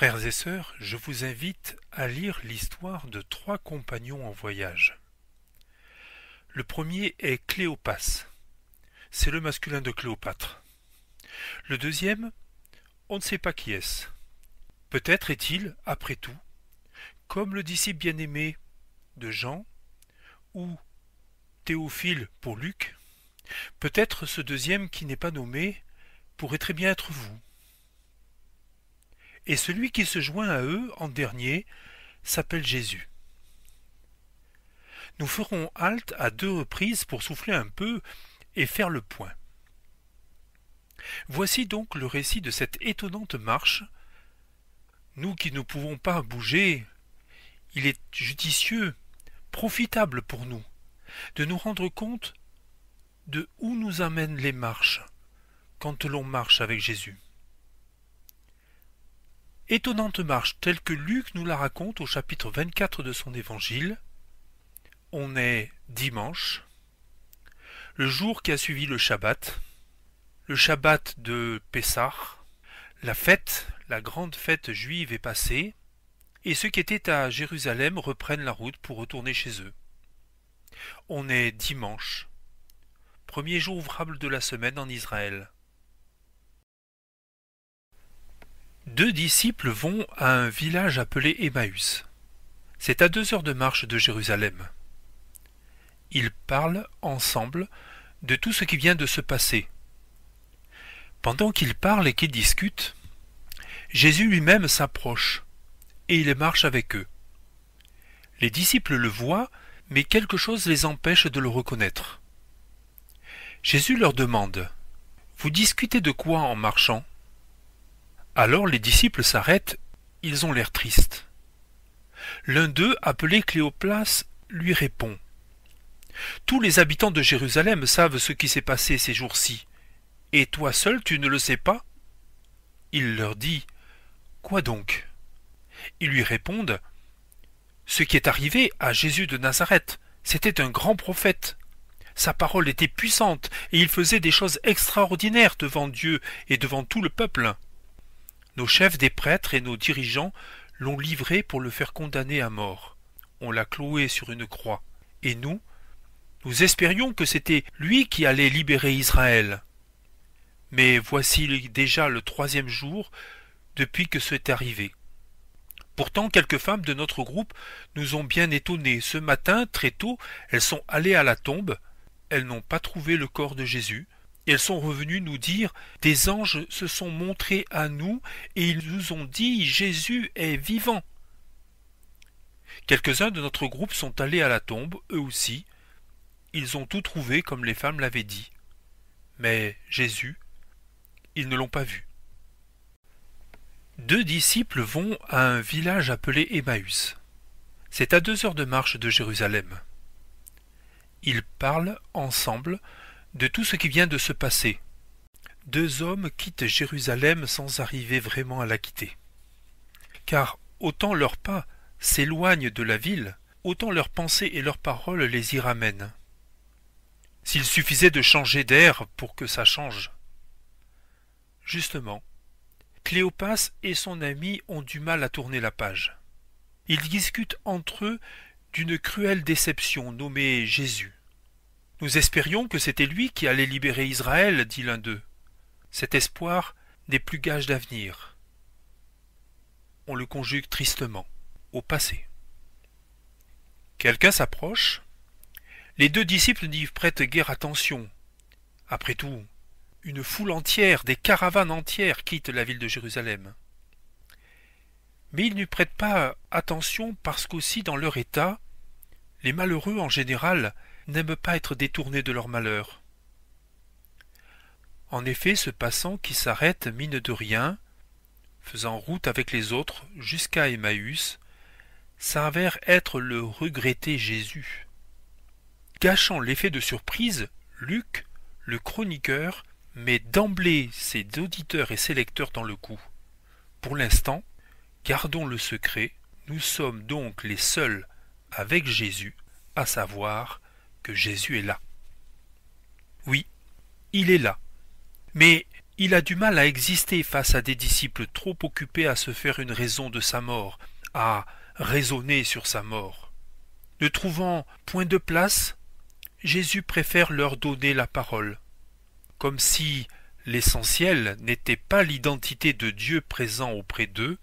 Frères et sœurs, je vous invite à lire l'histoire de 3 compagnons en voyage. Le premier est Cléopas. C'est le masculin de Cléopâtre. Le deuxième, on ne sait pas qui est-ce. Peut-être est-il, après tout, comme le disciple bien-aimé de Jean, ou Théophile pour Luc. Peut-être ce deuxième qui n'est pas nommé pourrait très bien être vous. Et celui qui se joint à eux en dernier s'appelle Jésus. Nous ferons halte à 2 reprises pour souffler un peu et faire le point. Voici donc le récit de cette étonnante marche. Nous qui ne pouvons pas bouger, il est judicieux, profitable pour nous, de nous rendre compte de où nous amènent les marches quand l'on marche avec Jésus. Étonnante marche telle que Luc nous la raconte au chapitre 24 de son évangile. On est dimanche, le jour qui a suivi le Shabbat de Pessah, la fête, la grande fête juive est passée, et ceux qui étaient à Jérusalem reprennent la route pour retourner chez eux. On est dimanche, premier jour ouvrable de la semaine en Israël. 2 disciples vont à un village appelé Emmaüs. C'est à 2 heures de marche de Jérusalem. Ils parlent ensemble de tout ce qui vient de se passer. Pendant qu'ils parlent et qu'ils discutent, Jésus lui-même s'approche et il marche avec eux. Les disciples le voient, mais quelque chose les empêche de le reconnaître. Jésus leur demande « Vous discutez de quoi en marchant ?» Alors les disciples s'arrêtent, ils ont l'air tristes. L'un d'eux, appelé Cléopas, lui répond « Tous les habitants de Jérusalem savent ce qui s'est passé ces jours-ci, et toi seul tu ne le sais pas ?» Il leur dit « Quoi donc ?» Ils lui répondent « Ce qui est arrivé à Jésus de Nazareth, c'était un grand prophète. Sa parole était puissante, et il faisait des choses extraordinaires devant Dieu et devant tout le peuple. Nos chefs des prêtres et nos dirigeants l'ont livré pour le faire condamner à mort. On l'a cloué sur une croix. Et nous espérions que c'était lui qui allait libérer Israël. Mais voici déjà le 3e jour depuis que c'est arrivé. Pourtant, quelques femmes de notre groupe nous ont bien étonnés. Ce matin, très tôt, elles sont allées à la tombe. Elles n'ont pas trouvé le corps de Jésus. Elles sont revenues nous dire « Des anges se sont montrés à nous et ils nous ont dit « Jésus est vivant ». Quelques-uns de notre groupe sont allés à la tombe, eux aussi. Ils ont tout trouvé comme les femmes l'avaient dit. Mais Jésus, ils ne l'ont pas vu. 2 disciples vont à un village appelé Emmaüs. C'est à 2 heures de marche de Jérusalem. Ils parlent ensemble de tout ce qui vient de se passer. 2 hommes quittent Jérusalem sans arriver vraiment à la quitter. Car autant leurs pas s'éloignent de la ville, autant leurs pensées et leurs paroles les y ramènent. S'il suffisait de changer d'air pour que ça change. Justement, Cléopas et son ami ont du mal à tourner la page. Ils discutent entre eux d'une cruelle déception nommée Jésus. Nous espérions que c'était lui qui allait libérer Israël, dit l'un d'eux. Cet espoir n'est plus gage d'avenir. On le conjugue tristement, au passé. Quelqu'un s'approche. Les 2 disciples n'y prêtent guère attention. Après tout, une foule entière, des caravanes entières quittent la ville de Jérusalem. Mais ils n'y prêtent pas attention parce qu'aussi dans leur état, les malheureux en général n'aiment pas être détournés de leur malheur. En effet, ce passant qui s'arrête mine de rien, faisant route avec les autres jusqu'à Emmaüs, s'avère être le regretté Jésus. Gâchant l'effet de surprise, Luc, le chroniqueur, met d'emblée ses auditeurs et ses lecteurs dans le coup. Pour l'instant, gardons le secret, nous sommes donc les seuls avec Jésus à savoir que Jésus est là. Oui, il est là, mais Il a du mal à exister face à des disciples trop occupés à se faire une raison de sa mort, à raisonner sur sa mort. Ne trouvant point de place, Jésus préfère leur donner la parole, comme si l'essentiel n'était pas l'identité de Dieu présent auprès d'eux,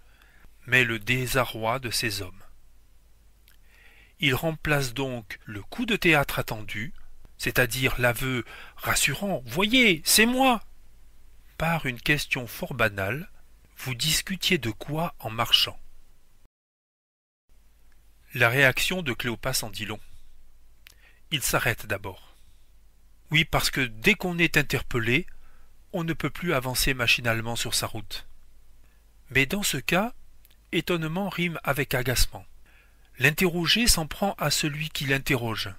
mais le désarroi de ces hommes. Il remplace donc le coup de théâtre attendu, c'est-à-dire l'aveu rassurant « Voyez, c'est moi !» par une question fort banale « Vous discutiez de quoi en marchant ?» La réaction de Cléopas en dit long. Il s'arrête d'abord. Oui, parce que dès qu'on est interpellé, on ne peut plus avancer machinalement sur sa route. Mais dans ce cas, étonnement rime avec agacement. L'interrogé s'en prend à celui qui l'interroge.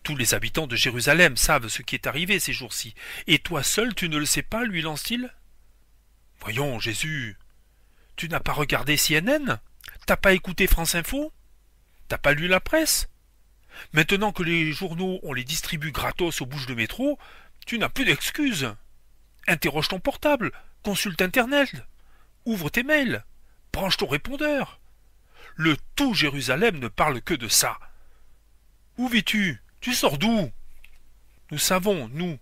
Tous les habitants de Jérusalem savent ce qui est arrivé ces jours-ci. Et toi seul, tu ne le sais pas, lui lance-t-il. Voyons, Jésus, tu n'as pas regardé CNN? T'as pas écouté France Info? T'as pas lu la presse? Maintenant que les journaux, on les distribue gratos aux bouches de métro, tu n'as plus d'excuses. Interroge ton portable, consulte Internet, ouvre tes mails, branche ton répondeur. Le tout Jérusalem ne parle que de ça. Où vis-tu? Tu sors d'où? Nous savons, nous.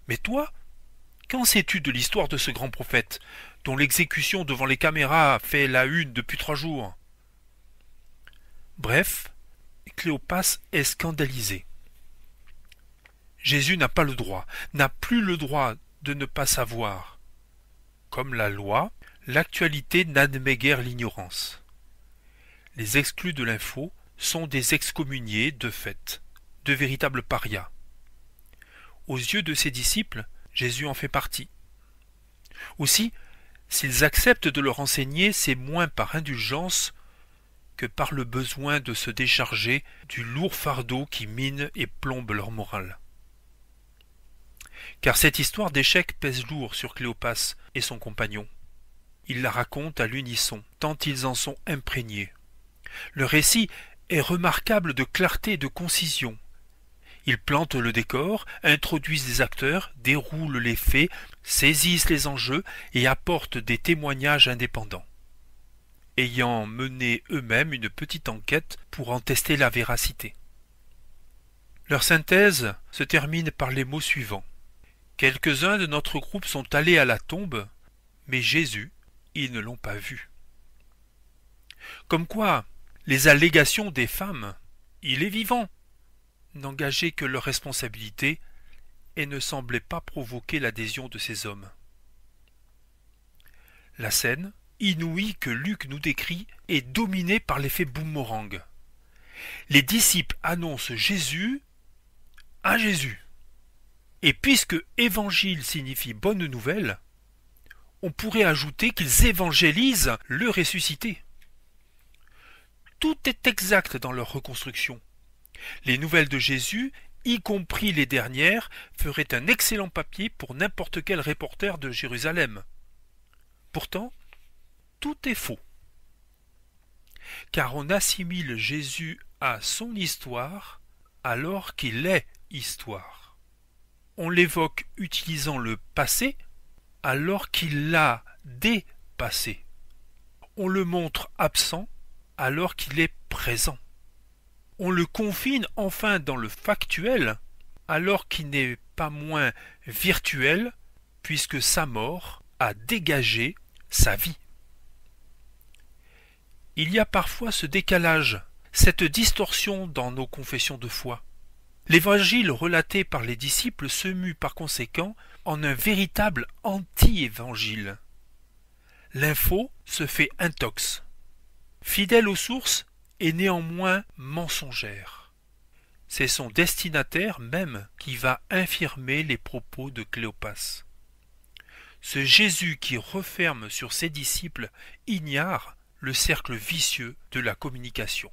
Mais toi, qu'en sais-tu de l'histoire de ce grand prophète, dont l'exécution devant les caméras fait la une depuis 3 jours? Bref, Cléopas est scandalisé. Jésus n'a pas le droit, n'a plus le droit de ne pas savoir. Comme la loi, l'actualité n'admet guère l'ignorance. Les exclus de l'info sont des excommuniés de fait, de véritables parias. Aux yeux de ses disciples, Jésus en fait partie. Aussi, s'ils acceptent de le renseigner, c'est moins par indulgence que par le besoin de se décharger du lourd fardeau qui mine et plombe leur morale. Car cette histoire d'échec pèse lourd sur Cléopas et son compagnon. Ils la racontent à l'unisson, tant ils en sont imprégnés. Le récit est remarquable de clarté et de concision. Ils plantent le décor, introduisent des acteurs, déroulent les faits, saisissent les enjeux et apportent des témoignages indépendants, ayant mené eux-mêmes une petite enquête pour en tester la véracité. Leur synthèse se termine par les mots suivants. Quelques-uns de notre groupe sont allés à la tombe, mais Jésus, ils ne l'ont pas vu. Comme quoi, les allégations des femmes, il est vivant, n'engageaient que leur responsabilité et ne semblaient pas provoquer l'adhésion de ces hommes. La scène, inouïe que Luc nous décrit, est dominée par l'effet boomerang. Les disciples annoncent Jésus à Jésus. Et puisque évangile signifie bonne nouvelle, on pourrait ajouter qu'ils évangélisent le ressuscité. Tout est exact dans leur reconstruction. Les nouvelles de Jésus, y compris les dernières, feraient un excellent papier pour n'importe quel reporter de Jérusalem. Pourtant, tout est faux. Car on assimile Jésus à son histoire alors qu'il est histoire. On l'évoque utilisant le passé alors qu'il l'a dépassé. On le montre absent alors qu'il est présent. On le confine enfin dans le factuel alors qu'il n'est pas moins virtuel puisque sa mort a dégagé sa vie. Il y a parfois ce décalage, cette distorsion dans nos confessions de foi. L'évangile relaté par les disciples se mue par conséquent en un véritable anti-évangile. L'info se fait intox, fidèle aux sources et néanmoins mensongère. C'est son destinataire même qui va infirmer les propos de Cléopas. Ce Jésus qui referme sur ses disciples ignare le cercle vicieux de la communication.